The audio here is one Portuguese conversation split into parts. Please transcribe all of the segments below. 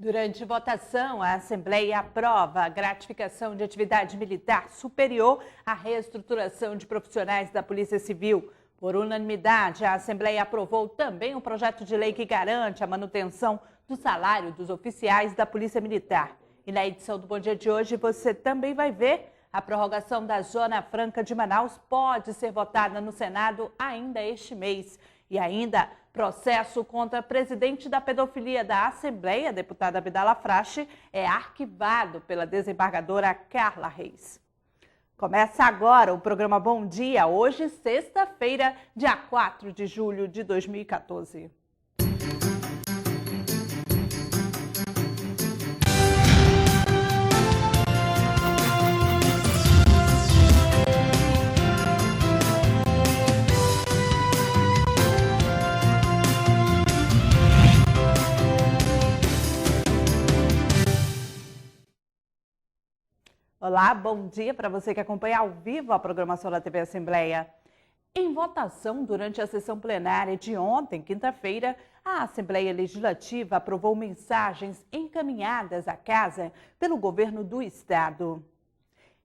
Durante votação, a Assembleia aprova a gratificação de atividade militar superior à reestruturação de profissionais da Polícia Civil. Por unanimidade, a Assembleia aprovou também um projeto de lei que garante a manutenção do salário dos oficiais da Polícia Militar. E na edição do Bom Dia de hoje, você também vai ver a prorrogação da Zona Franca de Manaus pode ser votada no Senado ainda este mês. E ainda, processo contra presidente da pedofilia da Assembleia, a deputada Abdala Frache, é arquivado pela desembargadora Carla Reis. Começa agora o programa Bom Dia, hoje, sexta-feira, dia 4 de julho de 2014. Olá, bom dia para você que acompanha ao vivo a programação da TV Assembleia. Em votação durante a sessão plenária de ontem, quinta-feira, a Assembleia Legislativa aprovou mensagens encaminhadas à Casa pelo governo do Estado.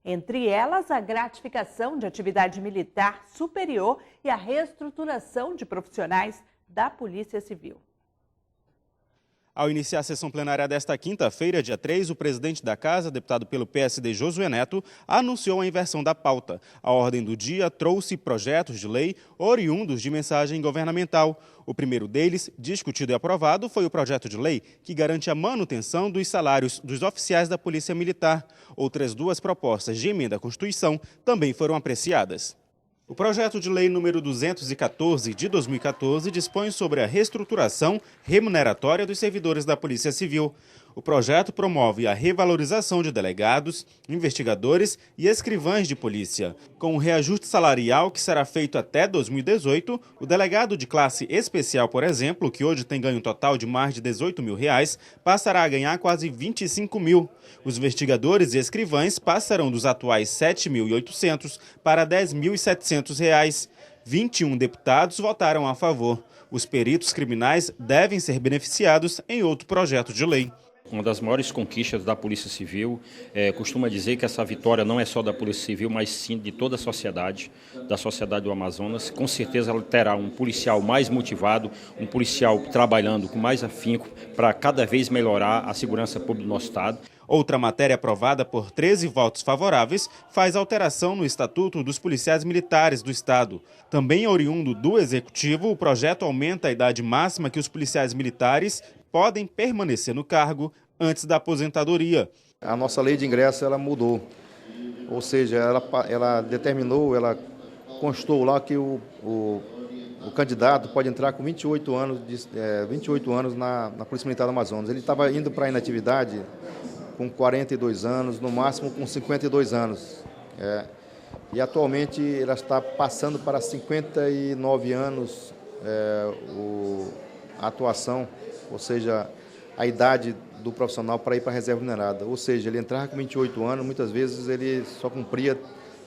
Entre elas, a gratificação de atividade militar superior e a reestruturação de profissionais da Polícia Civil. Ao iniciar a sessão plenária desta quinta-feira, dia 3, o presidente da Casa, deputado pelo PSD Josué Neto, anunciou a inversão da pauta. A ordem do dia trouxe projetos de lei oriundos de mensagem governamental. O primeiro deles, discutido e aprovado, foi o projeto de lei que garante a manutenção dos salários dos oficiais da Polícia Militar. Outras duas propostas de emenda à Constituição também foram apreciadas. O projeto de lei número 214 de 2014 dispõe sobre a reestruturação remuneratória dos servidores da Polícia Civil. O projeto promove a revalorização de delegados, investigadores e escrivães de polícia. Com o reajuste salarial que será feito até 2018, o delegado de classe especial, por exemplo, que hoje tem ganho total de mais de R$18 mil, passará a ganhar quase R$25 mil. Os investigadores e escrivães passarão dos atuais R$7.800 para R$10.700. 21 deputados votaram a favor. Os peritos criminais devem ser beneficiados em outro projeto de lei. Uma das maiores conquistas da Polícia Civil, costuma dizer que essa vitória não é só da Polícia Civil, mas sim de toda a sociedade, da sociedade do Amazonas. Com certeza ela terá um policial mais motivado, um policial trabalhando com mais afinco para cada vez melhorar a segurança pública do nosso estado. Outra matéria aprovada por 13 votos favoráveis faz alteração no Estatuto dos Policiais Militares do Estado. Também oriundo do Executivo, o projeto aumenta a idade máxima que os policiais militares podem permanecer no cargo antes da aposentadoria. A nossa lei de ingresso ela mudou, ou seja, ela determinou, ela constou lá que o candidato pode entrar com 28 anos na Polícia Militar do Amazonas. Ele estava indo para a inatividade com 42 anos, no máximo com 52 anos. E atualmente ela está passando para 59 anos a atuação, ou seja, a idade do profissional para ir para a reserva minerada. Ou seja, ele entrava com 28 anos, muitas vezes ele só cumpria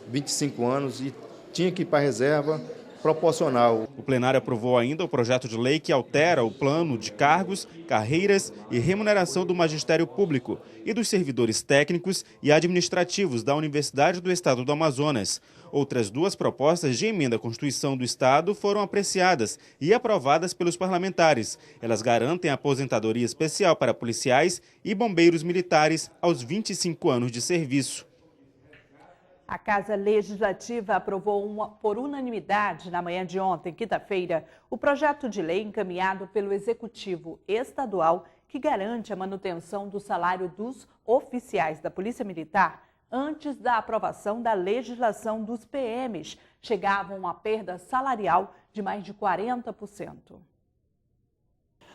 25 anos e tinha que ir para a reserva proporcional. O plenário aprovou ainda o projeto de lei que altera o plano de cargos, carreiras e remuneração do magistério público e dos servidores técnicos e administrativos da Universidade do Estado do Amazonas. Outras duas propostas de emenda à Constituição do Estado foram apreciadas e aprovadas pelos parlamentares. Elas garantem a aposentadoria especial para policiais e bombeiros militares aos 25 anos de serviço. A Casa Legislativa aprovou por unanimidade na manhã de ontem, quinta-feira, o projeto de lei encaminhado pelo Executivo Estadual que garante a manutenção do salário dos oficiais da Polícia Militar antes da aprovação da legislação dos PMs. Chegavam a perda salarial de mais de 40%.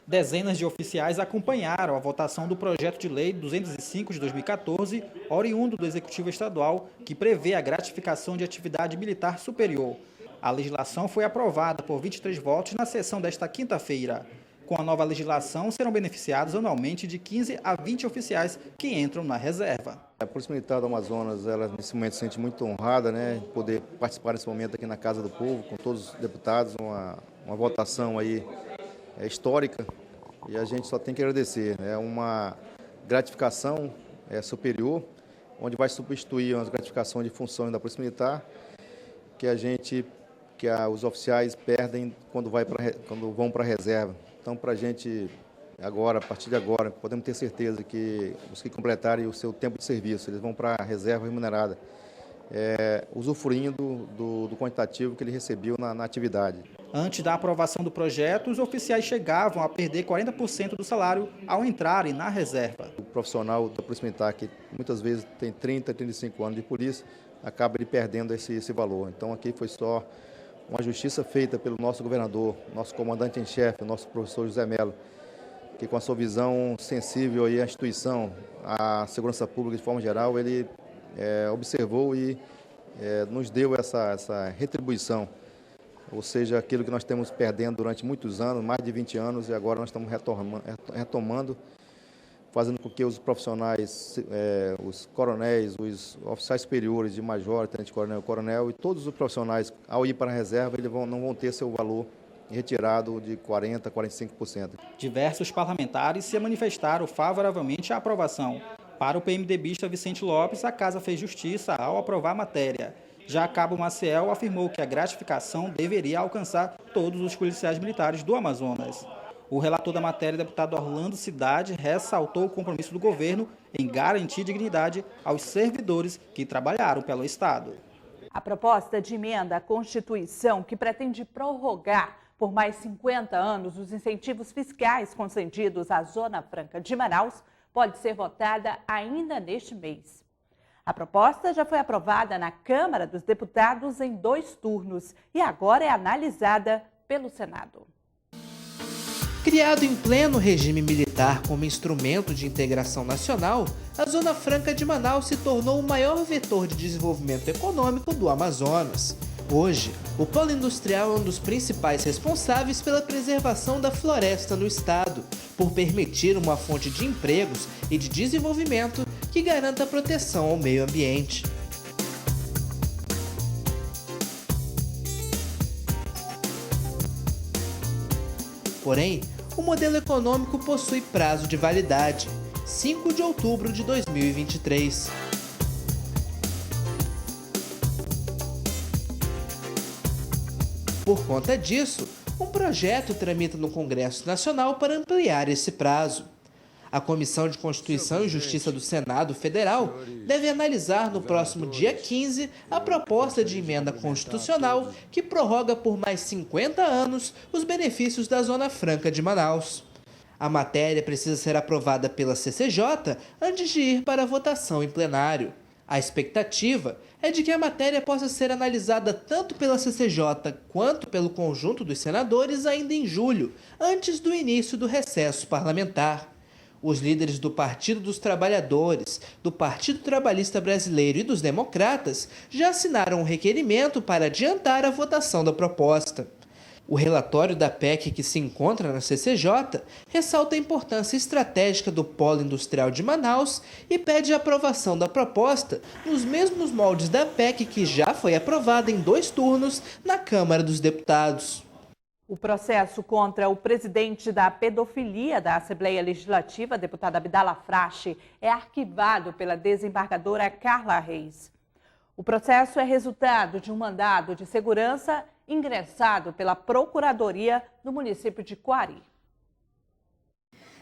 Dezenas de oficiais acompanharam a votação do projeto de lei 205 de 2014, oriundo do Executivo Estadual, que prevê a gratificação de atividade militar superior. A legislação foi aprovada por 23 votos na sessão desta quinta-feira. Com a nova legislação, serão beneficiados anualmente de 15 a 20 oficiais que entram na reserva. A Polícia Militar do Amazonas, ela nesse momento se sente muito honrada, poder participar nesse momento aqui na Casa do Povo, com todos os deputados, uma votação aí histórica. e a gente só tem que agradecer. É uma gratificação superior, onde vai substituir as gratificações de funções da Polícia Militar, que os oficiais perdem quando vão para a reserva. Então, para a gente, agora, a partir de agora, podemos ter certeza que os que completarem o seu tempo de serviço, eles vão para a reserva remunerada, usufruindo do quantitativo que ele recebeu na atividade. Antes da aprovação do projeto, os oficiais chegavam a perder 40% do salário ao entrarem na reserva. O profissional da Polícia Militar, que muitas vezes tem 30, 35 anos de polícia, acaba ele perdendo esse valor. Então, aqui foi só uma justiça feita pelo nosso governador, nosso comandante em chefe, nosso professor José Melo, que com a sua visão sensível aí à instituição, à segurança pública de forma geral, ele observou e nos deu essa retribuição, ou seja, aquilo que nós temos perdendo durante muitos anos, mais de 20 anos, e agora nós estamos retomando, fazendo com que os profissionais, os coronéis, os oficiais superiores de major, tenente-coronel, coronel e todos os profissionais, ao ir para a reserva, eles não vão ter seu valor retirado de 40% a 45%. Diversos parlamentares se manifestaram favoravelmente à aprovação. Para o PMDBista Vicente Lopes, a Casa fez justiça ao aprovar a matéria. Já Cabo Maciel afirmou que a gratificação deveria alcançar todos os policiais militares do Amazonas. O relator da matéria, deputado Orlando Cidade, ressaltou o compromisso do governo em garantir dignidade aos servidores que trabalharam pelo Estado. A proposta de emenda à Constituição, que pretende prorrogar por mais 50 anos os incentivos fiscais concedidos à Zona Franca de Manaus, pode ser votada ainda neste mês. A proposta já foi aprovada na Câmara dos Deputados em 2 turnos e agora é analisada pelo Senado. Criado em pleno regime militar como instrumento de integração nacional, a Zona Franca de Manaus se tornou o maior vetor de desenvolvimento econômico do Amazonas. Hoje, o polo industrial é um dos principais responsáveis pela preservação da floresta no estado, por permitir uma fonte de empregos e de desenvolvimento que garanta a proteção ao meio ambiente. Porém, o modelo econômico possui prazo de validade, 5 de outubro de 2023. Por conta disso, um projeto tramita no Congresso Nacional para ampliar esse prazo. A Comissão de Constituição e Justiça do Senado Federal deve analisar no próximo dia 15 a proposta de emenda constitucional que prorroga por mais 50 anos os benefícios da Zona Franca de Manaus. A matéria precisa ser aprovada pela CCJ antes de ir para a votação em plenário. A expectativa é de que a matéria possa ser analisada tanto pela CCJ quanto pelo conjunto dos senadores ainda em julho, antes do início do recesso parlamentar. Os líderes do Partido dos Trabalhadores, do Partido Trabalhista Brasileiro e dos Democratas já assinaram um requerimento para adiantar a votação da proposta. O relatório da PEC que se encontra na CCJ ressalta a importância estratégica do polo industrial de Manaus e pede a aprovação da proposta nos mesmos moldes da PEC que já foi aprovada em 2 turnos na Câmara dos Deputados. O processo contra o presidente da pedofilia da Assembleia Legislativa, deputada Abdala Frache, é arquivado pela desembargadora Carla Reis. O processo é resultado de um mandado de segurança ingressado pela Procuradoria do município de Coari.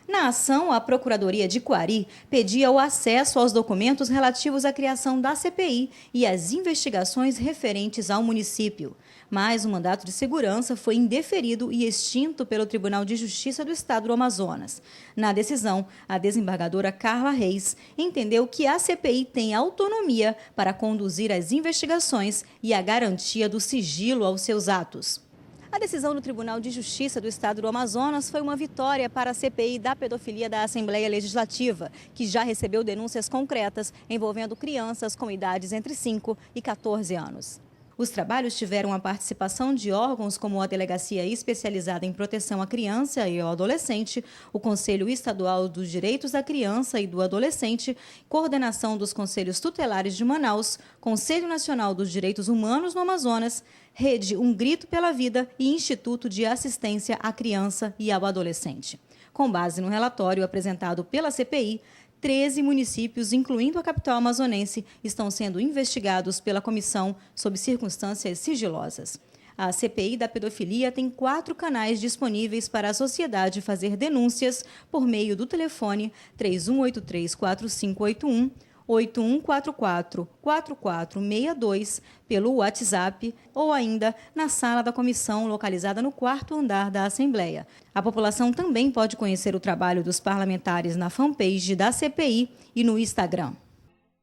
Na ação, a Procuradoria de Coari pedia o acesso aos documentos relativos à criação da CPI e às investigações referentes ao município. Mas o mandato de segurança foi indeferido e extinto pelo Tribunal de Justiça do Estado do Amazonas. Na decisão, a desembargadora Carla Reis entendeu que a CPI tem autonomia para conduzir as investigações e a garantia do sigilo aos seus atos. A decisão do Tribunal de Justiça do Estado do Amazonas foi uma vitória para a CPI da pedofilia da Assembleia Legislativa, que já recebeu denúncias concretas envolvendo crianças com idades entre 5 e 14 anos. Os trabalhos tiveram a participação de órgãos como a Delegacia Especializada em Proteção à Criança e ao Adolescente, o Conselho Estadual dos Direitos da Criança e do Adolescente, coordenação dos Conselhos Tutelares de Manaus, Conselho Nacional dos Direitos Humanos no Amazonas, Rede Um Grito pela Vida e Instituto de Assistência à Criança e ao Adolescente. Com base no relatório apresentado pela CPI, 13 municípios, incluindo a capital amazonense, estão sendo investigados pela comissão sob circunstâncias sigilosas. A CPI da pedofilia tem 4 canais disponíveis para a sociedade fazer denúncias por meio do telefone 3183-4581, 8144-4462, pelo WhatsApp ou ainda na sala da comissão localizada no 4º andar da Assembleia. A população também pode conhecer o trabalho dos parlamentares na fanpage da CPI e no Instagram.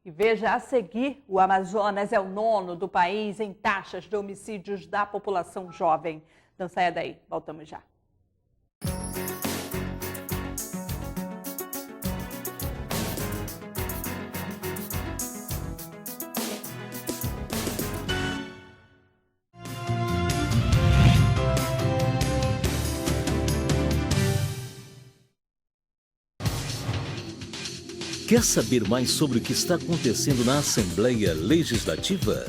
E veja a seguir, o Amazonas é o 9º do país em taxas de homicídios da população jovem. Não saia daí, voltamos já. Quer saber mais sobre o que está acontecendo na Assembleia Legislativa?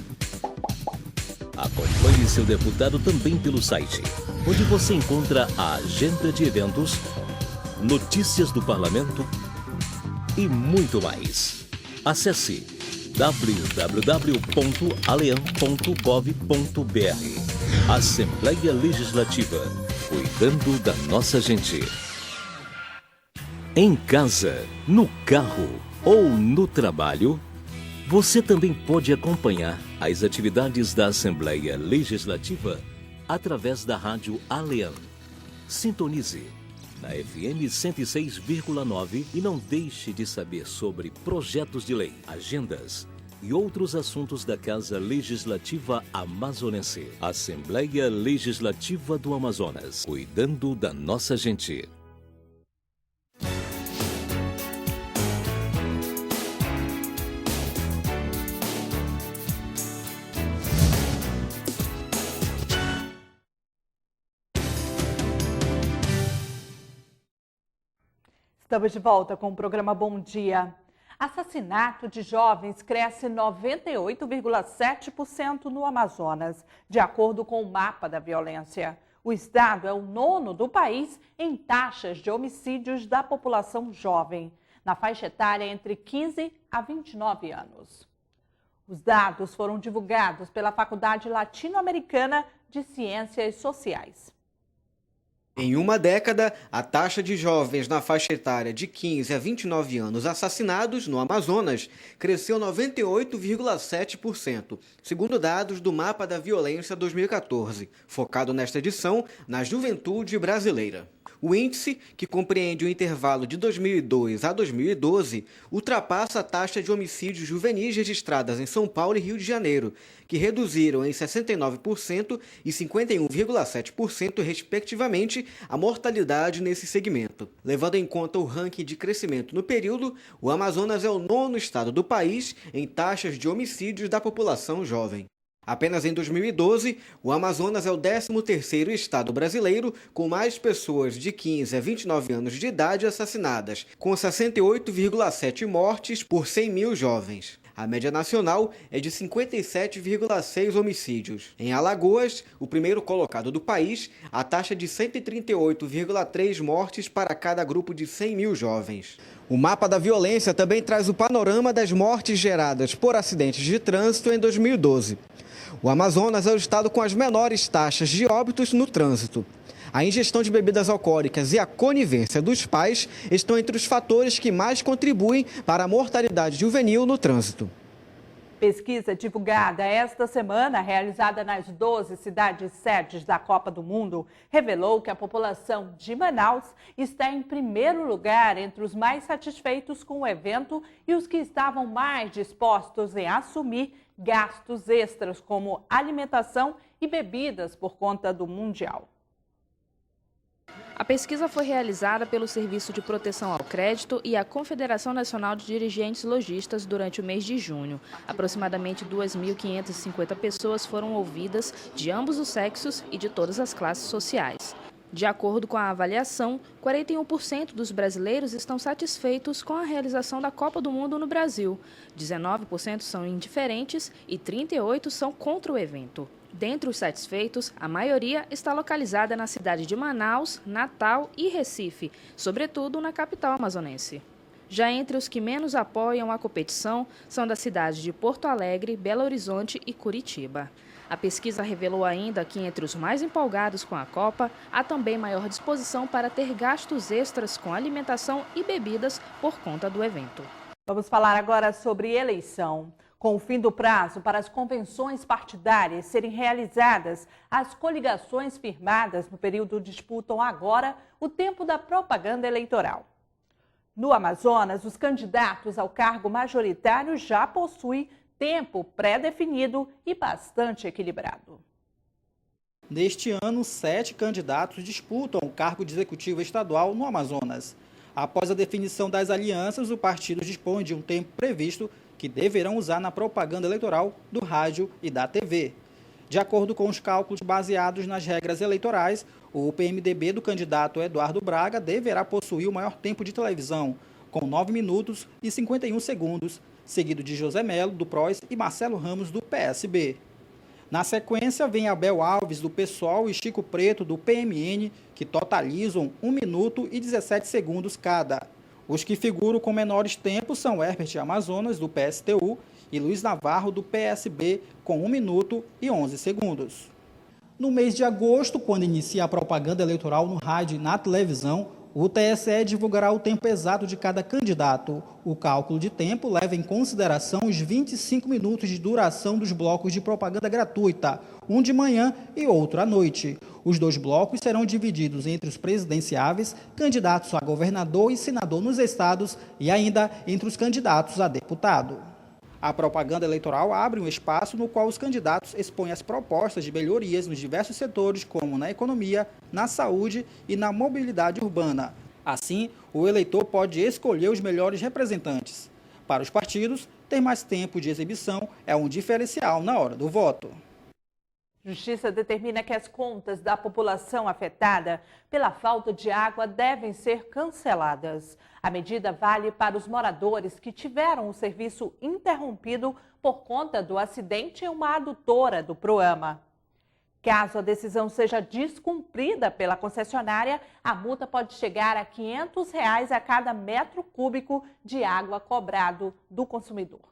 Acompanhe seu deputado também pelo site, onde você encontra a agenda de eventos, notícias do parlamento e muito mais. Acesse www.aleam.gov.br. Assembleia Legislativa, cuidando da nossa gente. Em casa, no carro ou no trabalho, você também pode acompanhar as atividades da Assembleia Legislativa através da rádio Aleam. Sintonize na FM 106,9 e não deixe de saber sobre projetos de lei, agendas e outros assuntos da Casa Legislativa Amazonense. Assembleia Legislativa do Amazonas, cuidando da nossa gente. Estamos de volta com o programa Bom Dia. Assassinato de jovens cresce 98,7% no Amazonas, de acordo com o mapa da violência. O estado é o 9º do país em taxas de homicídios da população jovem, na faixa etária entre 15 a 29 anos. Os dados foram divulgados pela Faculdade Latino-Americana de Ciências Sociais. Em uma década, a taxa de jovens na faixa etária de 15 a 29 anos assassinados no Amazonas cresceu 98,7%, segundo dados do Mapa da Violência 2014, focado nesta edição na juventude brasileira. O índice, que compreende o intervalo de 2002 a 2012, ultrapassa a taxa de homicídios juvenis registradas em São Paulo e Rio de Janeiro, que reduziram em 69% e 51,7%, respectivamente, a mortalidade nesse segmento. Levando em conta o ranking de crescimento no período, o Amazonas é o 9º estado do país em taxas de homicídios da população jovem. Apenas em 2012, o Amazonas é o 13º estado brasileiro com mais pessoas de 15 a 29 anos de idade assassinadas, com 68,7 mortes por 100 mil jovens. A média nacional é de 57,6 homicídios. Em Alagoas, o primeiro colocado do país, a taxa de 138,3 mortes para cada grupo de 100 mil jovens. O mapa da violência também traz o panorama das mortes geradas por acidentes de trânsito em 2012. O Amazonas é o estado com as menores taxas de óbitos no trânsito. A ingestão de bebidas alcoólicas e a conivência dos pais estão entre os fatores que mais contribuem para a mortalidade juvenil no trânsito. Pesquisa divulgada esta semana, realizada nas 12 cidades sedes da Copa do Mundo, revelou que a população de Manaus está em primeiro lugar entre os mais satisfeitos com o evento e os que estavam mais dispostos em assumir gastos extras, como alimentação e bebidas por conta do Mundial. A pesquisa foi realizada pelo Serviço de Proteção ao Crédito e a Confederação Nacional de Dirigentes Lojistas durante o mês de junho. Aproximadamente 2.550 pessoas foram ouvidas de ambos os sexos e de todas as classes sociais. De acordo com a avaliação, 41% dos brasileiros estão satisfeitos com a realização da Copa do Mundo no Brasil. 19% são indiferentes e 38% são contra o evento. Dentre os satisfeitos, a maioria está localizada na cidade de Manaus, Natal e Recife, sobretudo na capital amazonense. Já entre os que menos apoiam a competição são da cidade de Porto Alegre, Belo Horizonte e Curitiba. A pesquisa revelou ainda que entre os mais empolgados com a Copa, há também maior disposição para ter gastos extras com alimentação e bebidas por conta do evento. Vamos falar agora sobre eleição. Com o fim do prazo para as convenções partidárias serem realizadas, as coligações firmadas no período disputam agora o tempo da propaganda eleitoral. No Amazonas, os candidatos ao cargo majoritário já possuem tempo pré-definido e bastante equilibrado. Neste ano, 7 candidatos disputam o cargo de executivo estadual no Amazonas. Após a definição das alianças, o partido dispõe de um tempo previsto que deverão usar na propaganda eleitoral do rádio e da TV. De acordo com os cálculos baseados nas regras eleitorais, o PMDB do candidato Eduardo Braga deverá possuir o maior tempo de televisão, com 9 minutos e 51 segundos, seguido de José Melo, do PROS, e Marcelo Ramos, do PSB. Na sequência, vem Abel Alves, do PSOL, e Chico Preto, do PMN, que totalizam 1 minuto e 17 segundos cada. Os que figuram com menores tempos são Herbert Amazonas, do PSTU, e Luiz Navarro, do PSB, com 1 minuto e 11 segundos. No mês de agosto, quando inicia a propaganda eleitoral no rádio e na televisão, o TSE divulgará o tempo exato de cada candidato. O cálculo de tempo leva em consideração os 25 minutos de duração dos blocos de propaganda gratuita, um de manhã e outro à noite. Os 2 blocos serão divididos entre os presidenciáveis, candidatos a governador e senador nos estados e ainda entre os candidatos a deputado. A propaganda eleitoral abre um espaço no qual os candidatos expõem as propostas de melhorias nos diversos setores, como na economia, na saúde e na mobilidade urbana. Assim, o eleitor pode escolher os melhores representantes. Para os partidos, ter mais tempo de exibição é um diferencial na hora do voto. Justiça determina que as contas da população afetada pela falta de água devem ser canceladas. A medida vale para os moradores que tiveram o serviço interrompido por conta do acidente em uma adutora do Proama. Caso a decisão seja descumprida pela concessionária, a multa pode chegar a R$ 500 a cada metro cúbico de água cobrado do consumidor.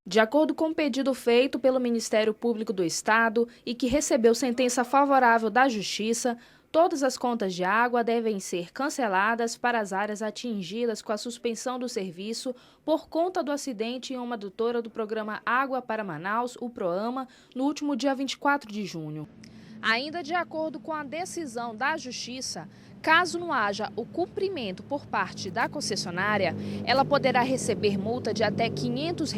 De acordo com o pedido feito pelo Ministério Público do Estado e que recebeu sentença favorável da Justiça, todas as contas de água devem ser canceladas para as áreas atingidas com a suspensão do serviço por conta do acidente em uma adutora do programa Água para Manaus, o Proama, no último dia 24 de junho. Ainda de acordo com a decisão da Justiça, caso não haja o cumprimento por parte da concessionária, ela poderá receber multa de até R$ 500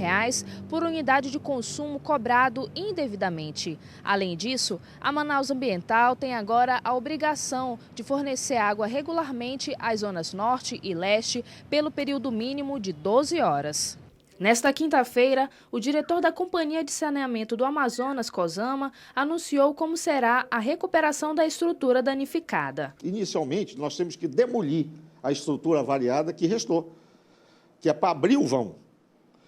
por unidade de consumo cobrado indevidamente. Além disso, a Manaus Ambiental tem agora a obrigação de fornecer água regularmente às zonas norte e leste pelo período mínimo de 12 horas. Nesta quinta-feira, o diretor da Companhia de Saneamento do Amazonas, Cosama, anunciou como será a recuperação da estrutura danificada. Inicialmente, nós temos que demolir a estrutura variada que restou, que é para abrir o vão,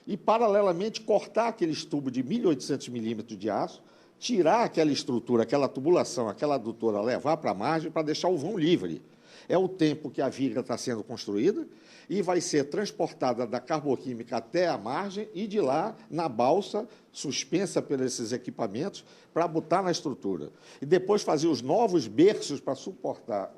e, paralelamente, cortar aqueles tubos de 1.800 milímetros de aço, tirar aquela estrutura, aquela tubulação, aquela adutora, levar para a margem para deixar o vão livre. É o tempo que a viga está sendo construída e vai ser transportada da carboquímica até a margem e de lá na balsa, suspensa por esses equipamentos, para botar na estrutura. E depois fazer os novos berços para suportar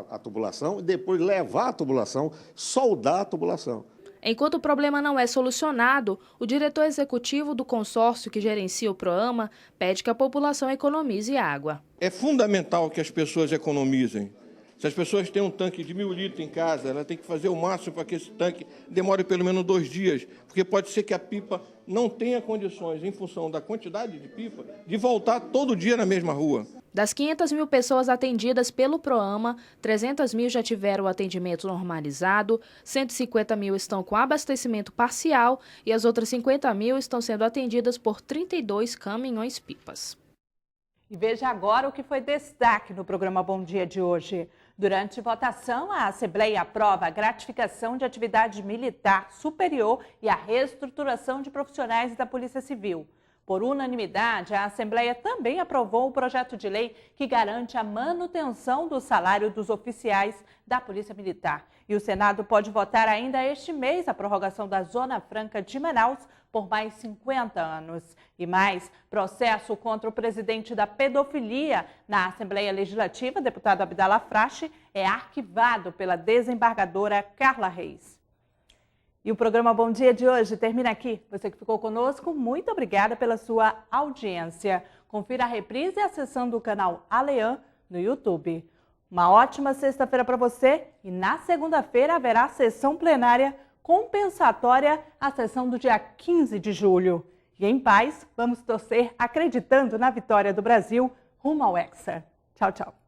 a tubulação e depois levar a tubulação, soldar a tubulação. Enquanto o problema não é solucionado, o diretor executivo do consórcio que gerencia o Proama pede que a população economize água. É fundamental que as pessoas economizem. Se as pessoas têm um tanque de 1.000 litros em casa, ela tem que fazer o máximo para que esse tanque demore pelo menos 2 dias, porque pode ser que a pipa não tenha condições, em função da quantidade de pipa, de voltar todo dia na mesma rua. Das 500 mil pessoas atendidas pelo Proama, 300 mil já tiveram o atendimento normalizado, 150 mil estão com abastecimento parcial e as outras 50 mil estão sendo atendidas por 32 caminhões-pipas. E veja agora o que foi destaque no programa Bom Dia de hoje. Durante votação, a Assembleia aprova a gratificação de atividade militar superior e a reestruturação de profissionais da Polícia Civil. Por unanimidade, a Assembleia também aprovou o projeto de lei que garante a manutenção do salário dos oficiais da Polícia Militar. E o Senado pode votar ainda este mês a prorrogação da Zona Franca de Manaus por mais 50 anos. E mais, processo contra o presidente da pedofilia na Assembleia Legislativa, deputado Abdallah Frache, é arquivado pela desembargadora Carla Reis. E o programa Bom Dia de hoje termina aqui. Você que ficou conosco, muito obrigada pela sua audiência. Confira a reprise acessando o canal Alean no YouTube. Uma ótima sexta-feira para você e na segunda-feira haverá sessão plenária compensatória à sessão do dia 15 de julho. E em paz, vamos torcer acreditando na vitória do Brasil rumo ao Hexa. Tchau, tchau.